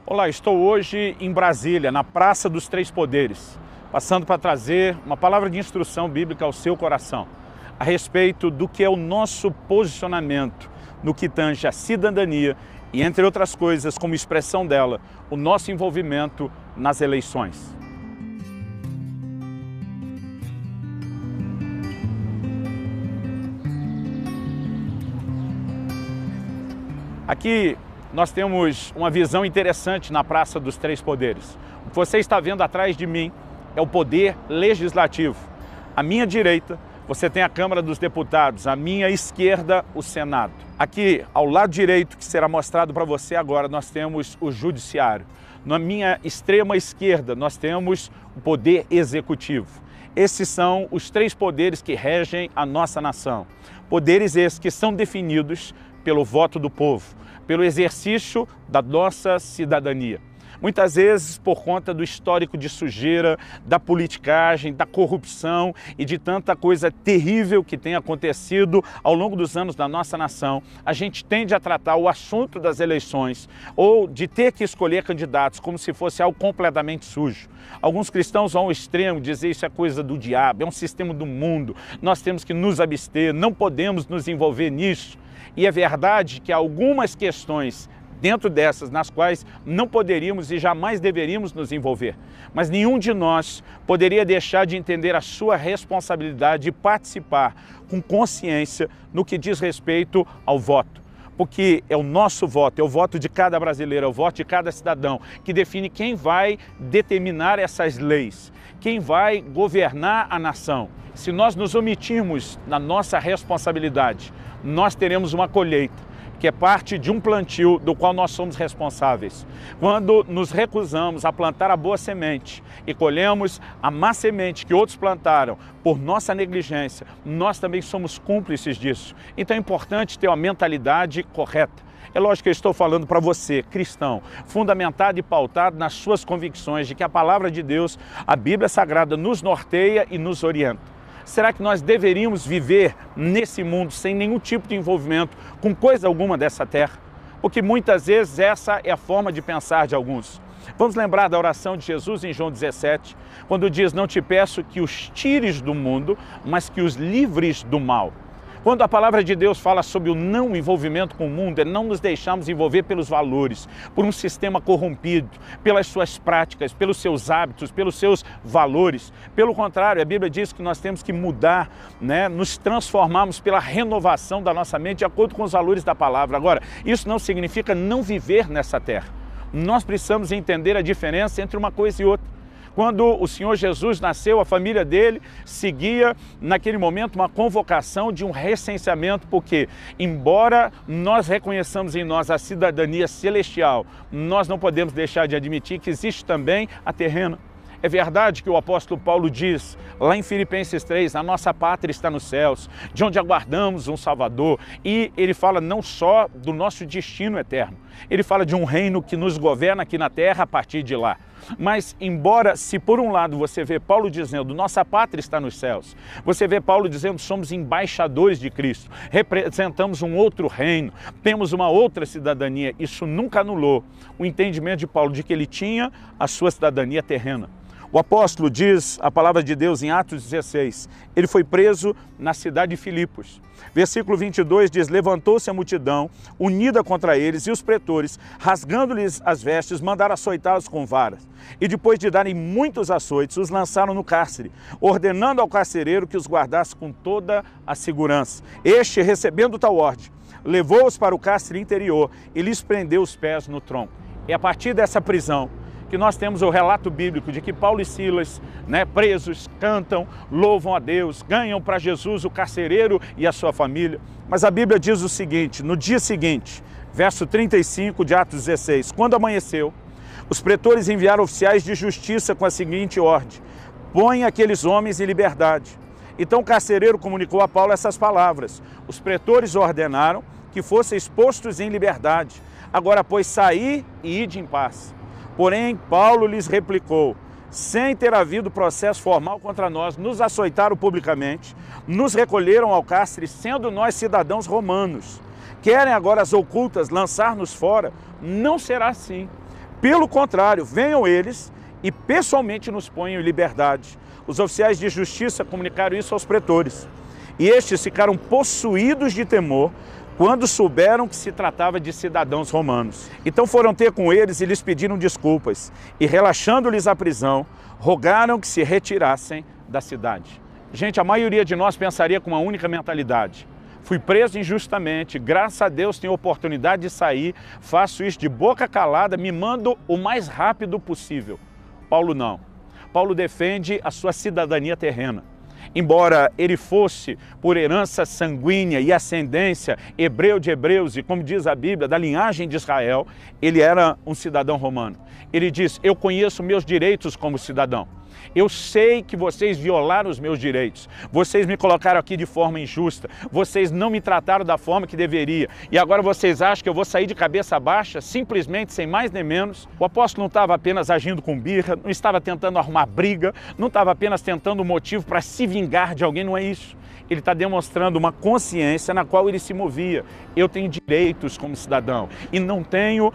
Olá, estou hoje em Brasília, na Praça dos Três Poderes, passando para trazer uma palavra de instrução bíblica ao seu coração, a respeito do que é o nosso posicionamento no que tange a cidadania e, entre outras coisas, como expressão dela, o nosso envolvimento nas eleições. Aqui nós temos uma visão interessante na Praça dos Três Poderes. O que você está vendo atrás de mim é o poder legislativo. À minha direita, você tem a Câmara dos Deputados, à minha esquerda, o Senado. Aqui, ao lado direito, que será mostrado para você agora, nós temos o Judiciário. Na minha extrema esquerda, nós temos o Poder Executivo. Esses são os três poderes que regem a nossa nação. Poderes esses que são definidos pelo voto do povo, pelo exercício da nossa cidadania. Muitas vezes por conta do histórico de sujeira, da politicagem, da corrupção e de tanta coisa terrível que tem acontecido ao longo dos anos da nossa nação, a gente tende a tratar o assunto das eleições ou de ter que escolher candidatos como se fosse algo completamente sujo. Alguns cristãos vão ao extremo dizer isso é coisa do diabo, é um sistema do mundo, nós temos que nos abster, não podemos nos envolver nisso. E é verdade que há algumas questões dentro dessas, nas quais não poderíamos e jamais deveríamos nos envolver. Mas nenhum de nós poderia deixar de entender a sua responsabilidade e participar com consciência no que diz respeito ao voto. Porque é o nosso voto, é o voto de cada brasileiro, é o voto de cada cidadão que define quem vai determinar essas leis, quem vai governar a nação. Se nós nos omitirmos na nossa responsabilidade, nós teremos uma colheita, que é parte de um plantio do qual nós somos responsáveis. Quando nos recusamos a plantar a boa semente e colhemos a má semente que outros plantaram por nossa negligência, nós também somos cúmplices disso. Então é importante ter uma mentalidade correta. É lógico que eu estou falando para você, cristão, fundamentado e pautado nas suas convicções de que a palavra de Deus, a Bíblia Sagrada, nos norteia e nos orienta. Será que nós deveríamos viver nesse mundo sem nenhum tipo de envolvimento com coisa alguma dessa terra? Porque muitas vezes essa é a forma de pensar de alguns. Vamos lembrar da oração de Jesus em João 17, quando diz: não te peço que os tires do mundo, mas que os livres do mal. Quando a palavra de Deus fala sobre o não envolvimento com o mundo, é não nos deixarmos envolver pelos valores, por um sistema corrompido, pelas suas práticas, pelos seus hábitos, pelos seus valores. Pelo contrário, a Bíblia diz que nós temos que mudar, nos transformarmos pela renovação da nossa mente de acordo com os valores da palavra. Agora, isso não significa não viver nessa terra. Nós precisamos entender a diferença entre uma coisa e outra. Quando o Senhor Jesus nasceu, a família dele seguia, naquele momento, uma convocação de um recenseamento, porque, embora nós reconheçamos em nós a cidadania celestial, nós não podemos deixar de admitir que existe também a terrena. É verdade que o apóstolo Paulo diz, lá em Filipenses 3, a nossa pátria está nos céus, de onde aguardamos um Salvador, e ele fala não só do nosso destino eterno, ele fala de um reino que nos governa aqui na terra a partir de lá. Mas, embora, se por um lado você vê Paulo dizendo, nossa pátria está nos céus, você vê Paulo dizendo, somos embaixadores de Cristo, representamos um outro reino, temos uma outra cidadania, isso nunca anulou o entendimento de Paulo de que ele tinha a sua cidadania terrena. O apóstolo diz, a palavra de Deus em Atos 16, ele foi preso na cidade de Filipos. Versículo 22 diz, levantou-se a multidão, unida contra eles, e os pretores, rasgando-lhes as vestes, mandaram açoitá-los com varas. E depois de darem muitos açoites, os lançaram no cárcere, ordenando ao carcereiro que os guardasse com toda a segurança. Este, recebendo tal ordem, levou-os para o cárcere interior e lhes prendeu os pés no tronco. E a partir dessa prisão, que nós temos o relato bíblico de que Paulo e Silas, presos, cantam, louvam a Deus, ganham para Jesus o carcereiro e a sua família. Mas a Bíblia diz o seguinte, no dia seguinte, verso 35 de Atos 16, quando amanheceu, os pretores enviaram oficiais de justiça com a seguinte ordem, põe aqueles homens em liberdade. Então o carcereiro comunicou a Paulo essas palavras, os pretores ordenaram que fossem expostos em liberdade, agora pois saí e ide em paz. Porém, Paulo lhes replicou, sem ter havido processo formal contra nós, nos açoitaram publicamente, nos recolheram ao cárcere, sendo nós cidadãos romanos. Querem agora as ocultas lançar-nos fora? Não será assim. Pelo contrário, venham eles e pessoalmente nos ponham em liberdade. Os oficiais de justiça comunicaram isso aos pretores. E estes ficaram possuídos de temor quando souberam que se tratava de cidadãos romanos. Então foram ter com eles e lhes pediram desculpas. E relaxando-lhes a prisão, rogaram que se retirassem da cidade. Gente, a maioria de nós pensaria com uma única mentalidade. Fui preso injustamente, graças a Deus tenho oportunidade de sair, faço isso de boca calada, me mando o mais rápido possível. Paulo não. Paulo defende a sua cidadania terrena. Embora ele fosse, por herança sanguínea e ascendência, hebreu de hebreus e, como diz a Bíblia, da linhagem de Israel, ele era um cidadão romano. Ele diz, eu conheço meus direitos como cidadão. Eu sei que vocês violaram os meus direitos, vocês me colocaram aqui de forma injusta, vocês não me trataram da forma que deveria e agora vocês acham que eu vou sair de cabeça baixa, simplesmente sem mais nem menos. O apóstolo não estava apenas agindo com birra, não estava tentando arrumar briga, não estava apenas tentando um motivo para se vingar de alguém, não é isso. Ele está demonstrando uma consciência na qual ele se movia. Eu tenho direitos como cidadão e não tenho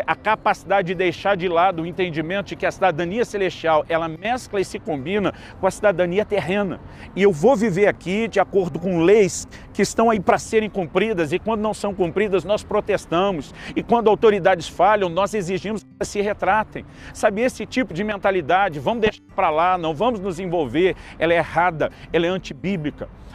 a capacidade de deixar de lado o entendimento de que a cidadania celestial, ela mescla e se combina com a cidadania terrena. E eu vou viver aqui de acordo com leis que estão aí para serem cumpridas e quando não são cumpridas nós protestamos e quando autoridades falham nós exigimos que elas se retratem. Sabe, esse tipo de mentalidade, vamos deixar para lá, não vamos nos envolver, ela é errada, ela é antibíblica.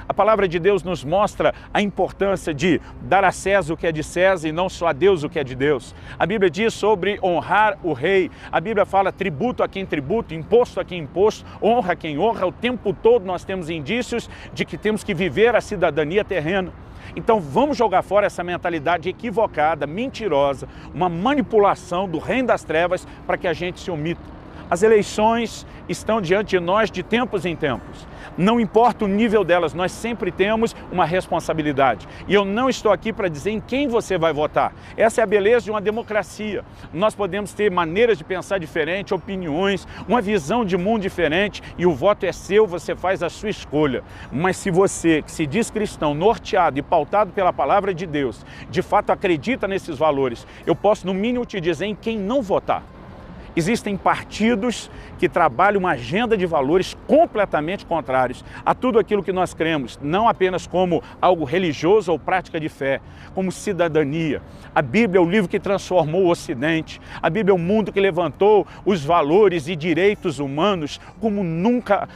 A palavra de Deus nos mostra a importância de dar a César o que é de César e não só a Deus o que é de Deus. A Bíblia diz sobre honrar o rei. A Bíblia fala tributo a quem tributo, imposto a quem imposto, honra a quem honra. O tempo todo nós temos indícios de que temos que viver a cidadania terrena. Então vamos jogar fora essa mentalidade equivocada, mentirosa, uma manipulação do reino das trevas para que a gente se omita. As eleições estão diante de nós de tempos em tempos. Não importa o nível delas, nós sempre temos uma responsabilidade. E eu não estou aqui para dizer em quem você vai votar. Essa é a beleza de uma democracia. Nós podemos ter maneiras de pensar diferentes, opiniões, uma visão de mundo diferente e o voto é seu, você faz a sua escolha. Mas se você, que se diz cristão, norteado e pautado pela palavra de Deus, de fato acredita nesses valores, eu posso no mínimo te dizer em quem não votar. Existem partidos que trabalham uma agenda de valores completamente contrários a tudo aquilo que nós cremos, não apenas como algo religioso ou prática de fé, como cidadania. A Bíblia é o livro que transformou o Ocidente. A Bíblia é o mundo que levantou os valores e direitos humanos como nunca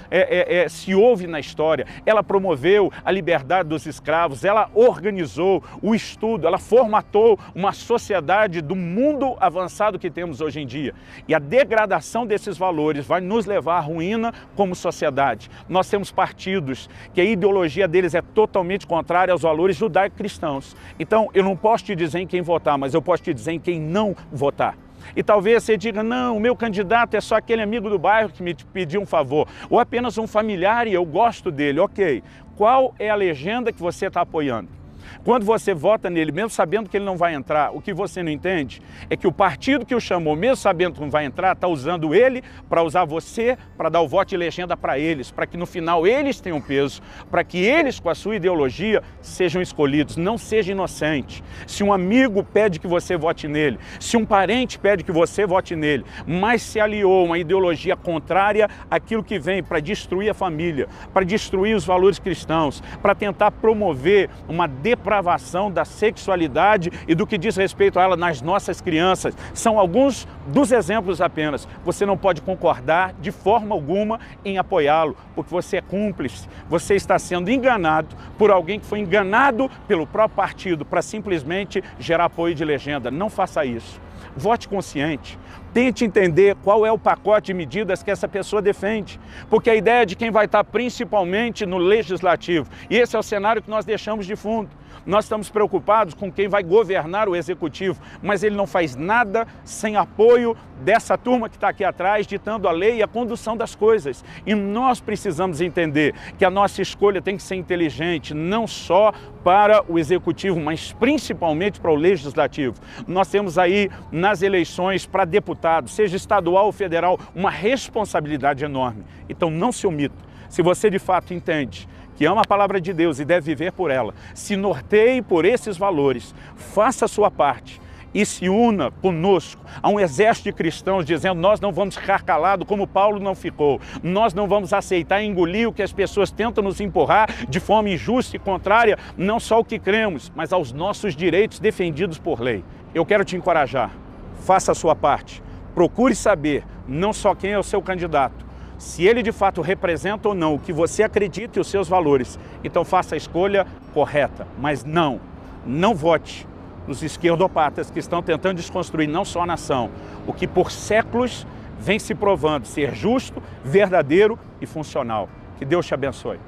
se houve na história. Ela promoveu a liberdade dos escravos, ela organizou o estudo, ela formatou uma sociedade do mundo avançado que temos hoje em dia. E a degradação desses valores vai nos levar à ruína como sociedade. Nós temos partidos que a ideologia deles é totalmente contrária aos valores judaico-cristãos. Então, eu não posso te dizer em quem votar, mas eu posso te dizer em quem não votar. E talvez você diga, não, o meu candidato é só aquele amigo do bairro que me pediu um favor, ou apenas um familiar e eu gosto dele. Ok, qual é a legenda que você está apoiando? Quando você vota nele, mesmo sabendo que ele não vai entrar, o que você não entende é que o partido que o chamou, mesmo sabendo que não vai entrar, está usando ele para usar você, para dar o voto de legenda para eles, para que no final eles tenham peso, para que eles, com a sua ideologia, sejam escolhidos. Não seja inocente. Se um amigo pede que você vote nele, se um parente pede que você vote nele, mas se aliou a uma ideologia contrária àquilo que vem para destruir a família, para destruir os valores cristãos, para tentar promover uma depravação da sexualidade e do que diz respeito a ela nas nossas crianças. São alguns dos exemplos apenas. Você não pode concordar de forma alguma em apoiá-lo, porque você é cúmplice. Você está sendo enganado por alguém que foi enganado pelo próprio partido para simplesmente gerar apoio de legenda. Não faça isso. Vote consciente. Tente entender qual é o pacote de medidas que essa pessoa defende. Porque a ideia de quem vai estar principalmente no legislativo, e esse é o cenário que nós deixamos de fundo. Nós estamos preocupados com quem vai governar o executivo, mas ele não faz nada sem apoio dessa turma que está aqui atrás, ditando a lei e a condução das coisas. E nós precisamos entender que a nossa escolha tem que ser inteligente, não só para o executivo, mas principalmente para o legislativo. Nós temos aí nas eleições para deputado, seja estadual ou federal, uma responsabilidade enorme. Então não se omita. Se você de fato entende que ama a palavra de Deus e deve viver por ela, se norteie por esses valores, faça a sua parte e se una conosco a um exército de cristãos dizendo: nós não vamos ficar calados como Paulo não ficou, nós não vamos aceitar e engolir o que as pessoas tentam nos empurrar de forma injusta e contrária, não só ao que cremos, mas aos nossos direitos defendidos por lei. Eu quero te encorajar, faça a sua parte, procure saber não só quem é o seu candidato, se ele de fato representa ou não o que você acredita e os seus valores, então faça a escolha correta, mas não vote nos esquerdopatas que estão tentando desconstruir não só a nação, o que por séculos vem se provando ser justo, verdadeiro e funcional. Que Deus te abençoe.